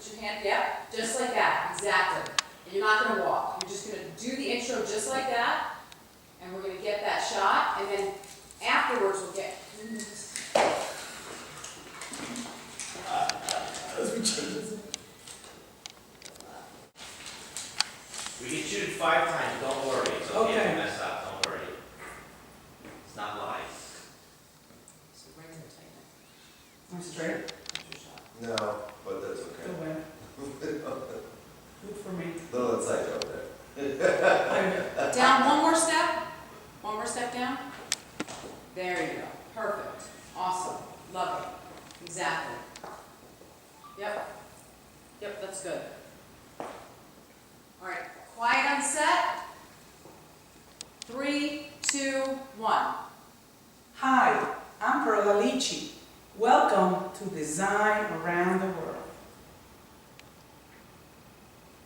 Put your hand, yep, just like that, exactly. And you're not gonna walk. You're just gonna do the intro just like that, and we're gonna get that shot, and then afterwards we'll get. We can shoot it 5 times, don't worry. It's okay if you mess up, don't worry. It's not live. So bring it tight. I'm straight. No, but that's okay. Good win. Good for me. Little inside joke there. Down one more step. One more step down. There you go. Perfect. Awesome. Love it. Exactly. Yep. Yep, that's good. All right. Quiet on set. 3, 2, 1. Hi, I'm Perla Lichi. Welcome to Design Around the World.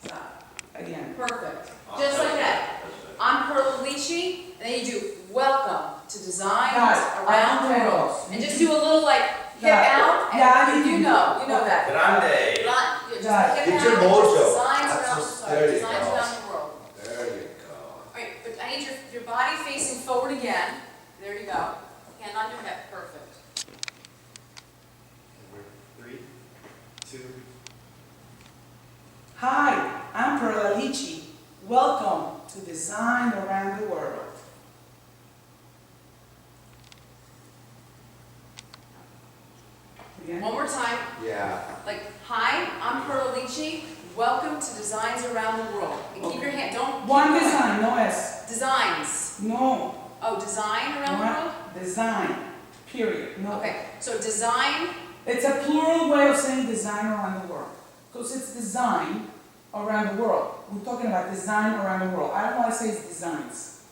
Stop. Again. Perfect. Just like that. I'm Perla Lichi, and then you do welcome to Designs Around the World. And just do a little like hip out. And you know that. Grande. Just hip Get your out, mojo. Designs That's around, just- sorry, there you designs go. around the world. There you go. All right, but I need your body facing forward again. There you go. Hand on your hip. Perfect. 3, 2. Hi, I'm Perla Lichi. Welcome to Design Around the World. Again. One more time. Yeah. Like, hi, I'm Perla Lichi. Welcome to Designs Around the World. And keep your hand. Don't. One keep going. design, no S. Designs. No. Oh, design around the world? Design. Period. No. Okay, so design. It's a plural way of saying design around the world. Because it's design around the world. We're talking about design around the world. I don't want to say it's designs.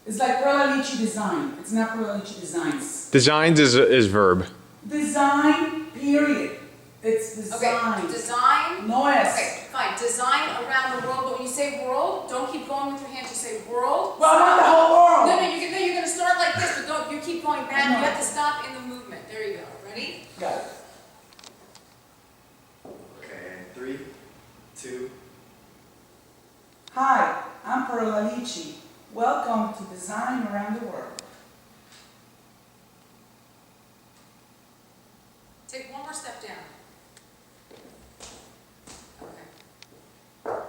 It's like Perla Lichi design. It's not Perla Lichi designs. Designs is verb. Design, period. It's design. Okay, design. No S. Okay, fine. Design around the world, but when you say world, don't keep going with your hand. Just say world. Well, I want the whole world. No, you're gonna start like this, but don't. You keep going back. No. You have to stop in the movement. There you go. Ready? Got it. Okay, 3, 2. Hi, I'm Perla Lichi. Welcome to Design Around the World. Take one more step down. Okay. Okay.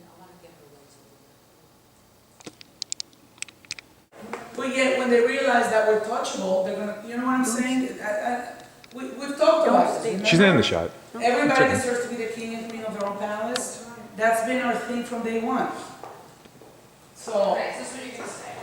I want to get her legs a little bit. But yet, when they realize that we're touchable, they're gonna, you know what I'm saying? We've talked about this. She's not in the shot. Everybody It's okay. deserves to be the king and queen of their own palace. That's been our thing from day one. So, Okay, so this is what you're gonna say.